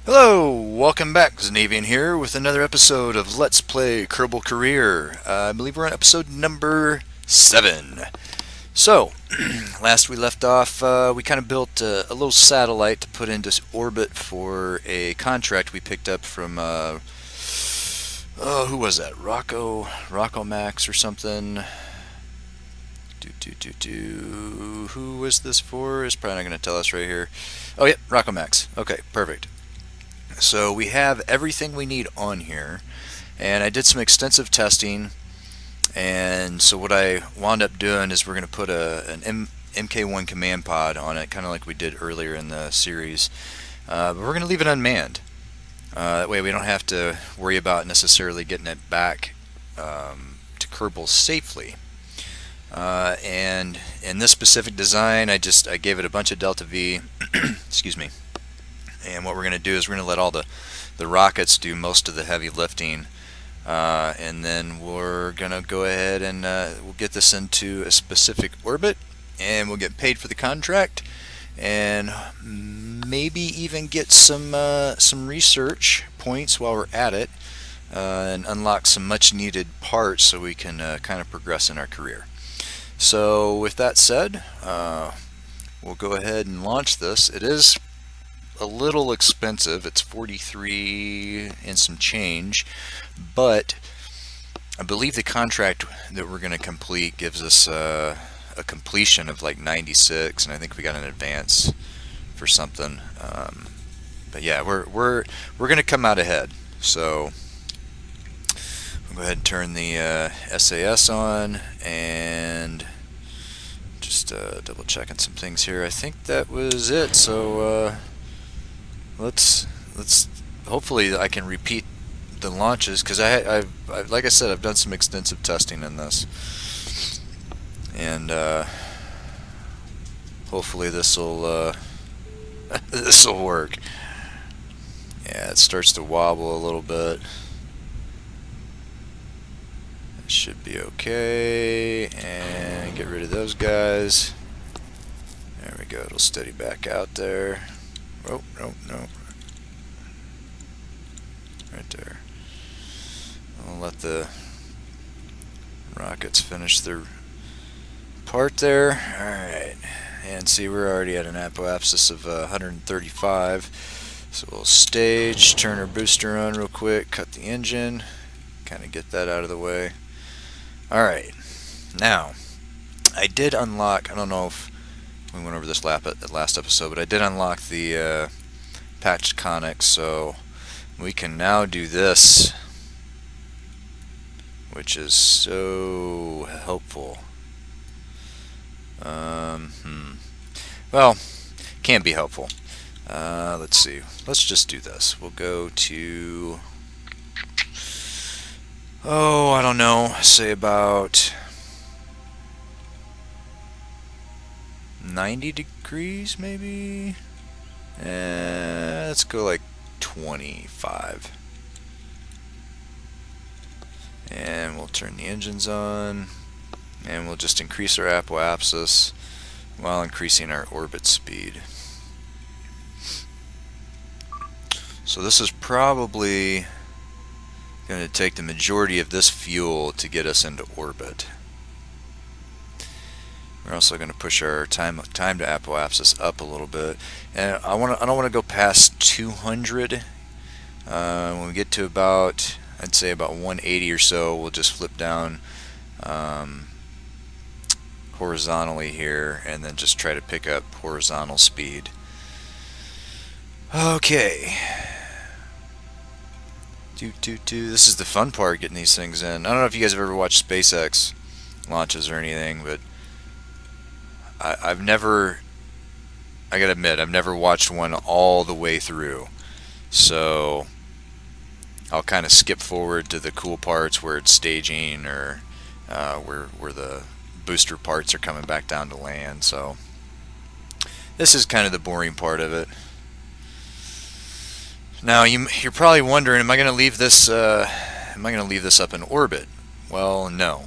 Hello, welcome back. Xanavian here with another episode of Let's Play Kerbal Career. I believe we're on episode number 7. So, last we left off, we kind of built a little satellite to put into orbit for a contract we picked up from, who was that? Rocco Max or something. Who was this for? It's probably not going to tell us right here. Oh, yeah, Rocco Max. Okay, perfect. So we have everything we need on here, and I did some extensive testing, and so what I wound up doing is we're going to put an MK1 command pod on it, kind of like we did earlier in the series, but we're going to leave it unmanned. That way we don't have to worry about necessarily getting it back to Kerbal safely. And in this specific design, I gave it a bunch of delta V, excuse me. And what we're going to do is we're going to let all the rockets do most of the heavy lifting, and then we're going to go ahead and we'll get this into a specific orbit, and we'll get paid for the contract, and maybe even get some research points while we're at it, and unlock some much needed parts so we can kind of progress in our career. So with that said, we'll go ahead and launch this. It is a little expensive. It's 43 and some change, but I believe the contract that we're going to complete gives us a completion of like 96, and I think we got an advance for something. But yeah, we're going to come out ahead. So we'll go ahead and turn the SAS on, and just double checking some things here. I think that was it. So let's hopefully I can repeat the launches, because I've like I said, I've done some extensive testing in this, and hopefully this will this will work. Yeah, it starts to wobble a little bit. It should be okay, and get rid of those guys. There we go. It'll steady back out there. Oh, no. Right there. I'll let the rockets finish their part there. Alright. And see, we're already at an apoapsis of 135. So we'll stage, turn our booster on real quick, cut the engine, kind of get that out of the way. Alright. Now, I did unlock, I don't know if we went over this last episode, but I did unlock the patched conics, so we can now do this, which is so helpful. Well, can be helpful. Let's see. Let's just do this. We'll go to, I don't know, say about 90 degrees maybe. Let's go like 25. And we'll turn the engines on, and we'll just increase our apoapsis while increasing our orbit speed. So this is probably going to take the majority of this fuel to get us into orbit. We're also going to push our time to apoapsis up a little bit, and I don't want to go past 200. When we get to about, I'd say about 180 or so, we'll just flip down horizontally here, and then just try to pick up horizontal speed. Okay. This is the fun part, getting these things in. I don't know if you guys have ever watched SpaceX launches or anything, but I've never, I gotta admit, I've never watched one all the way through. So I'll kind of skip forward to the cool parts where it's staging, or where the booster parts are coming back down to land. So this is kind of the boring part of it. Now you're probably wondering, am I going to leave this? Am I going to leave this up in orbit? Well, no.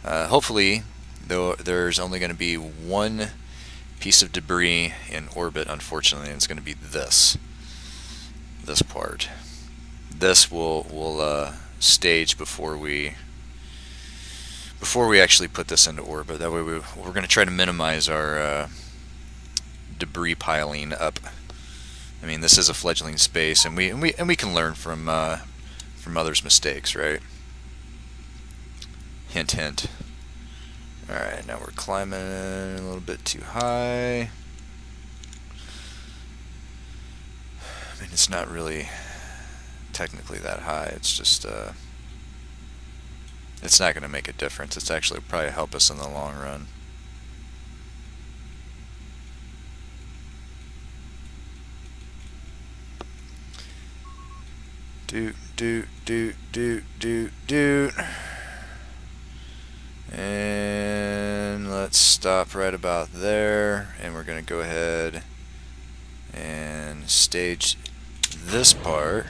Hopefully, though, there's only going to be one piece of debris in orbit, unfortunately, and it's going to be this. this part. This will stage before we actually put this into orbit. That way we're going to try to minimize our debris piling up. I mean, this is a fledgling space, and we can learn from others' mistakes, right? Hint, hint. All right, now we're climbing a little bit too high. I mean, it's not really technically that high. It's just it's not going to make a difference. It's actually probably help us in the long run. Doot. And let's stop right about there, and we're going to go ahead and stage this part.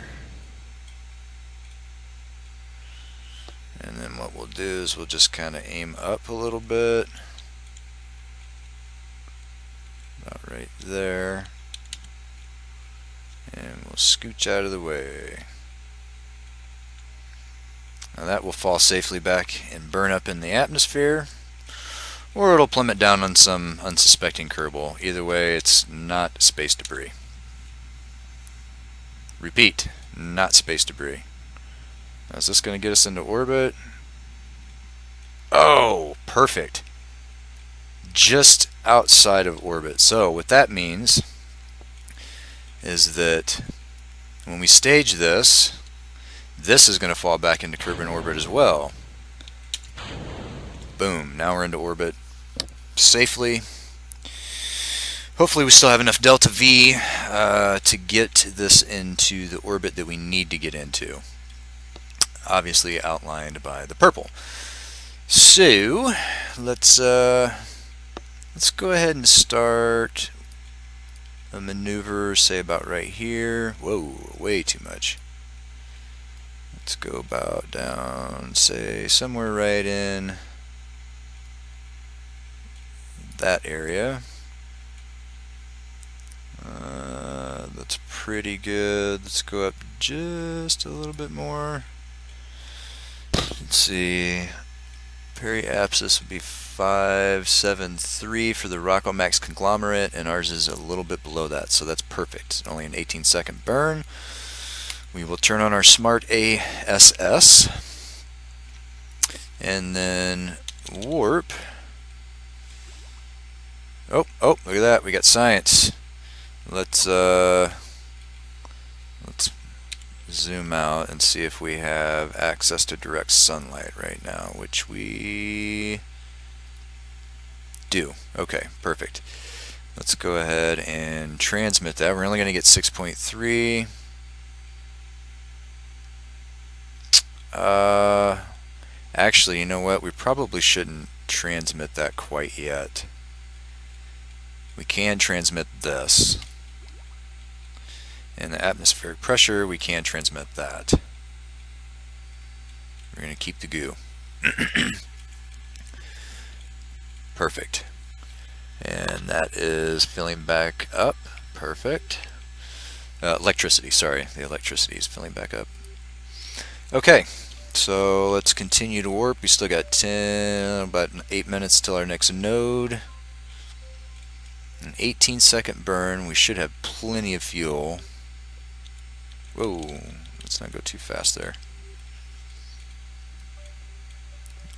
And then what we'll do is we'll just kind of aim up a little bit, about right there, and we'll scooch out of the way. Now that will fall safely back and burn up in the atmosphere, or it'll plummet down on some unsuspecting Kerbo. Either way, it's not space debris. Repeat, not space debris. Now, is this going to get us into orbit? Oh, perfect. Just outside of orbit. So what that means is that when we stage this, this is going to fall back into Kerbin orbit as well. Boom, now we're into orbit safely. Hopefully we still have enough delta V to get this into the orbit that we need to get into. Obviously outlined by the purple. So let's go ahead and start a maneuver, say about right here. Whoa, way too much. Let's go about down, say somewhere right in that area. That's pretty good. Let's go up just a little bit more. Let's see. Periapsis would be 573 for the RocoMax conglomerate, and ours is a little bit below that, so that's perfect. Only an 18-second burn. We will turn on our Smart ASS, and then warp. Oh, look at that! We got science. Let's zoom out and see if we have access to direct sunlight right now, which we do. Okay, perfect. Let's go ahead and transmit that. We're only going to get 6.3. Actually, you know what? We probably shouldn't transmit that quite yet. We can transmit this. And the atmospheric pressure, we can transmit that. We're going to keep the goo. Perfect. And that is filling back up. Perfect. Electricity, sorry. The electricity is filling back up. Okay, so let's continue to warp. We still got about 8 minutes till our next node. An 18-second burn. We should have plenty of fuel. Whoa, let's not go too fast there.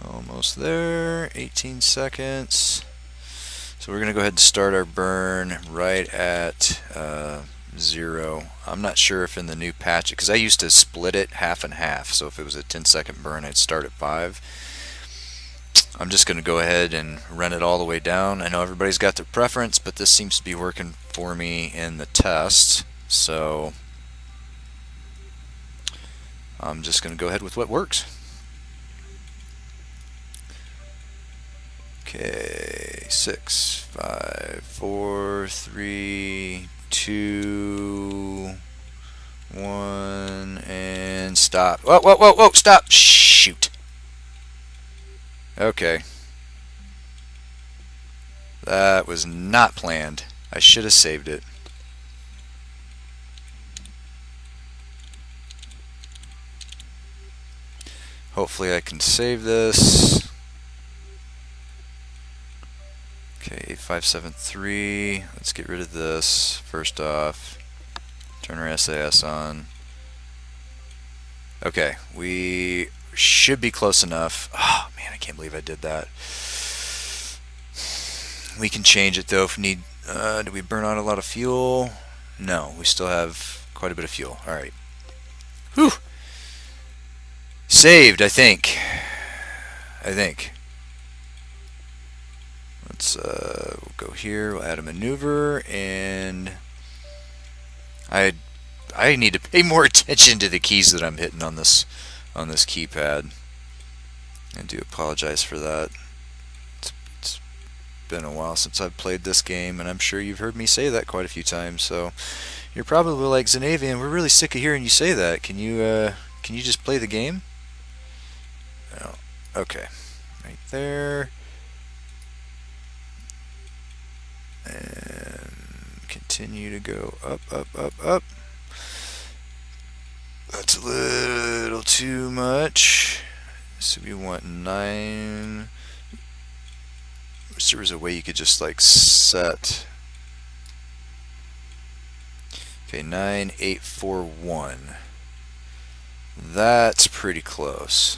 Almost there, 18 seconds. So we're going to go ahead and start our burn right at 0. I'm not sure if in the new patch, because I used to split it half and half, so if it was a 10-second burn, I'd start at 5. I'm just going to go ahead and run it all the way down. I know everybody's got their preference, but this seems to be working for me in the test, so I'm just going to go ahead with what works. Okay, 6, 5, 4, 3, 2, 1, and stop. Whoa, stop! Shoot. Okay. That was not planned. I should have saved it. Hopefully I can save this. Okay, 8573. Let's get rid of this first off. Turn our SAS on. Okay, we should be close enough. Oh man, I can't believe I did that. We can change it though if need. Do we burn out a lot of fuel? No, we still have quite a bit of fuel. Alright. Whew! Saved, I think. Let's we'll go here, we'll add a maneuver, and I need to pay more attention to the keys that I'm hitting on this keypad. I do apologize for that. It's been a while since I've played this game, and I'm sure you've heard me say that quite a few times. So you're probably like, Xanavian, we're really sick of hearing you say that. Can you just play the game? Oh, okay, right there, and continue to go up, up, up, up. That's a little too much. So we want 9. Wish there was a way you could just like set. Okay, 9841. That's pretty close.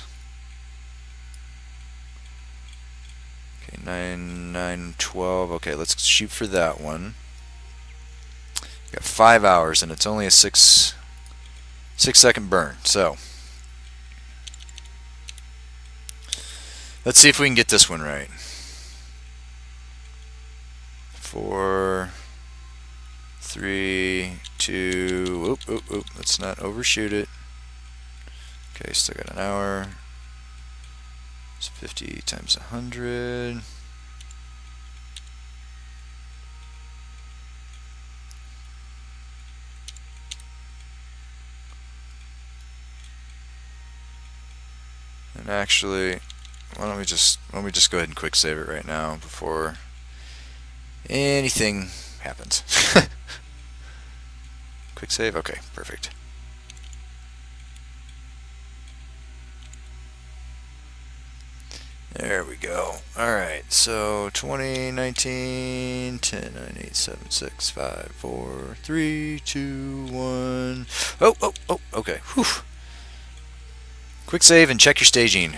Okay, 9912. Okay, let's shoot for that one. We got 5 hours, and it's only a 6-second burn. So let's see if we can get this one right. 4, 3, 2. Oop. Let's not overshoot it. Okay, still got an hour. It's 50 times 100. And actually, why don't we just go ahead and quick save it right now before anything happens. Quick save. Okay, perfect. There we go. Alright, so 2019 10 9 8 7 6 5 4 3 2 1. Oh, okay. Whew. Quick save and check your staging.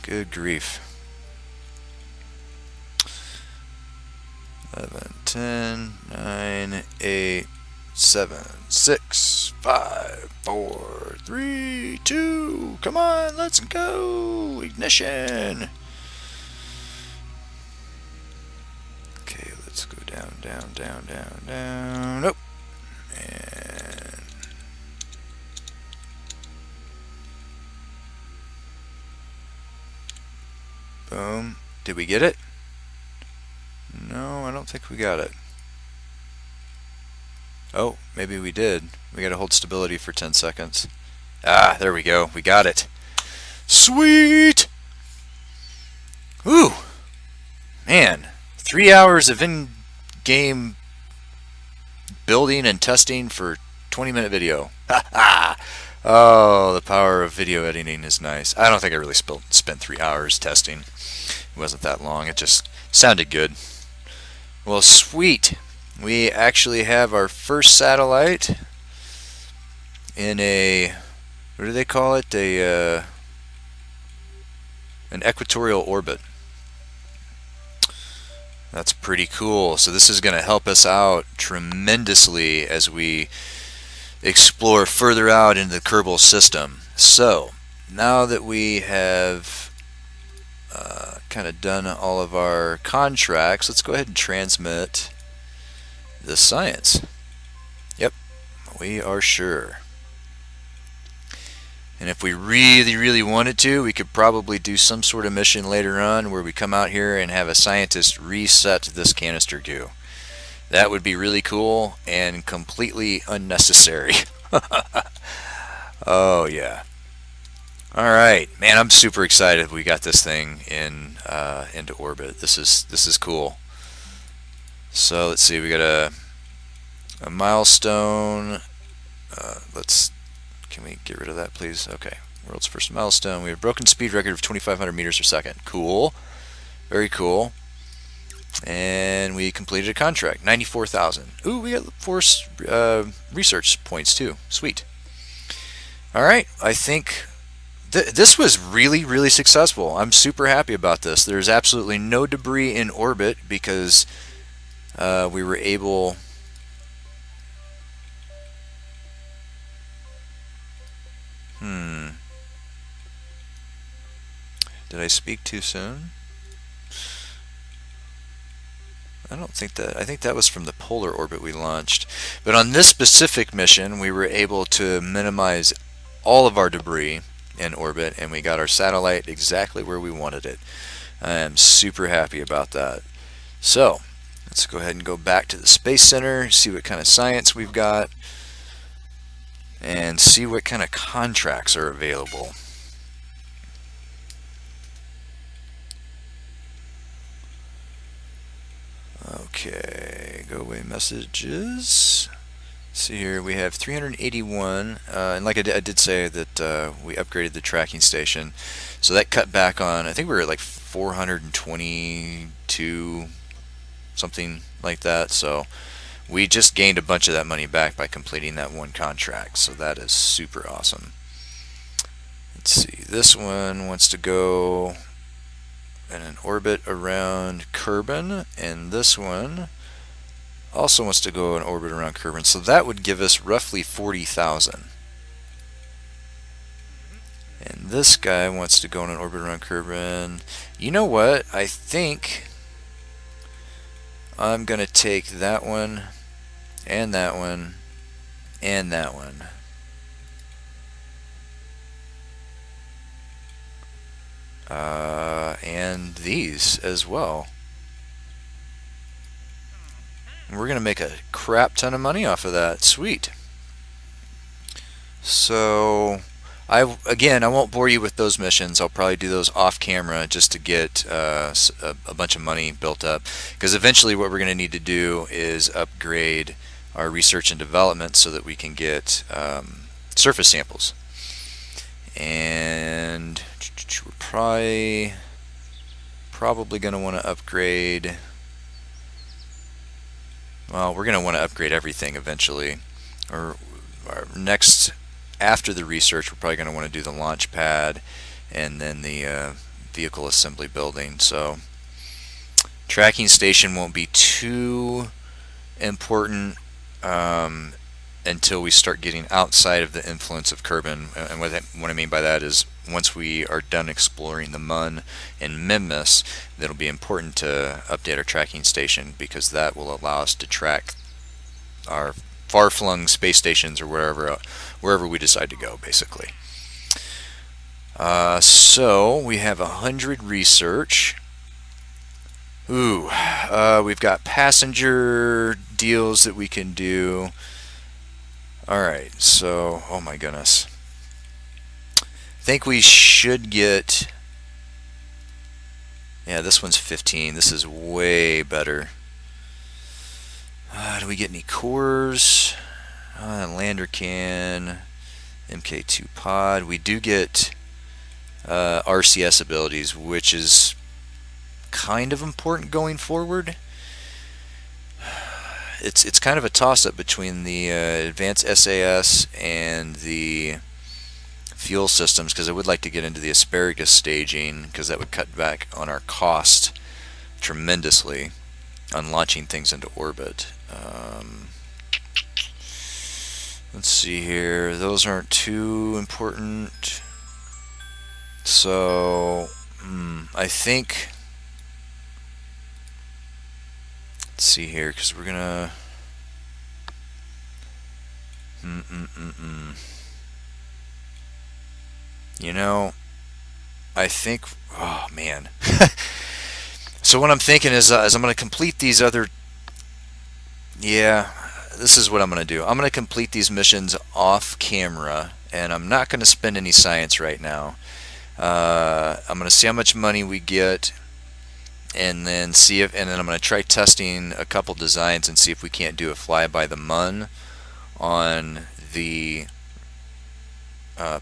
Good grief. 11 10 9 8 7 6 5 4 3 2. Come on, let's go. Ignition. Okay, let's go down. Nope. And boom. Did we get it? No, I don't think we got it. Oh, maybe we did. We gotta hold stability for 10 seconds. Ah, there we go. We got it. Sweet! Ooh! Man, 3 hours of in-game building and testing for 20-minute video. Ha ha! Oh, the power of video editing is nice. I don't think I really spent 3 hours testing. It wasn't that long. It just sounded good. Well, sweet. We actually have our first satellite in a, what do they call it? An equatorial orbit. That's pretty cool. So this is going to help us out tremendously as we explore further out into the Kerbo system. So now that we have kind of done all of our contracts, let's go ahead and transmit the science. Yep, we are sure. And if we really wanted to, we could probably do some sort of mission later on where we come out here and have a scientist reset this canister goo. That would be really cool and completely unnecessary. Oh yeah. Alright, man, I'm super excited we got this thing into orbit. This is cool. So let's see, we got a milestone. Can we get rid of that, please? Okay, World's first milestone. We have a broken speed record of 2,500 meters per second. Cool. Very cool. And we completed a contract. 94,000. Ooh, we got 4 research points too. Sweet. Alright, I think this was really, really successful. I'm super happy about this. There's absolutely no debris in orbit because we were able... Did I speak too soon? I don't think that. I think that was from the polar orbit we launched. But on this specific mission, we were able to minimize all of our debris in orbit, and we got our satellite exactly where we wanted it. I am super happy about that. So, let's go ahead and go back to the Space Center, see what kind of science we've got, and see what kind of contracts are available. Okay, go away messages. See here, we have 381, and like I did say that we upgraded the tracking station, so that cut back on, I think we were at like 422, something like that, so we just gained a bunch of that money back by completing that one contract, so that is super awesome. Let's see, this one wants to go in an orbit around Kerbin, and this one also wants to go in orbit around Kerbin, so that would give us roughly 40,000. And this guy wants to go in an orbit around Kerbin. You know what? I think I'm going to take that one, and that one, and that one. And these as well. We're going to make a crap ton of money off of that. Sweet. So, I won't bore you with those missions. I'll probably do those off camera just to get a bunch of money built up. Because eventually what we're going to need to do is upgrade our research and development so that we can get surface samples. And we're probably going to want to upgrade... Well, we're going to want to upgrade everything eventually. Or next, after the research, we're probably going to want to do the launch pad and then the vehicle assembly building. So, tracking station won't be too important until we start getting outside of the influence of Kerbin. And what I mean by that is once we are done exploring the Mun and Minmus, that'll be important to update our tracking station, because that will allow us to track our far-flung space stations or wherever we decide to go, basically. So we have 100 research. Ooh, we've got passenger deals that we can do. Alright, so, oh my goodness. I think we should get... Yeah, this one's 15. This is way better. Do we get any cores? Lander can. MK2 pod. We do get RCS abilities, which is kind of important going forward. It's kind of a toss-up between the advanced SAS and the fuel systems, because I would like to get into the asparagus staging, because that would cut back on our cost tremendously on launching things into orbit. Let's see here. Those aren't too important. So, I think... Let's see here, because we're gonna... You know, I think... Oh, man. So what I'm thinking is I'm going to complete these other... Yeah, this is what I'm going to do. I'm going to complete these missions off camera, and I'm not going to spend any science right now. I'm going to see how much money we get, and then I'm going to try testing a couple designs and see if we can't do a fly by the Mun on the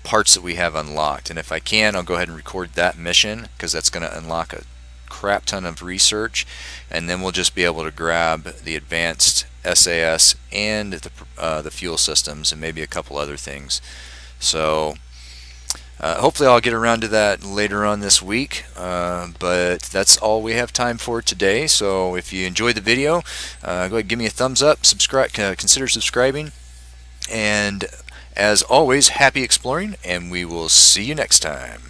parts that we have unlocked. And if I can, I'll go ahead and record that mission, because that's going to unlock a crap ton of research, and then we'll just be able to grab the advanced SAS and the fuel systems and maybe a couple other things. So hopefully I'll get around to that later on this week, but that's all we have time for today. So if you enjoyed the video, go ahead and give me a thumbs up, subscribe, consider subscribing, and as always, happy exploring, and we will see you next time.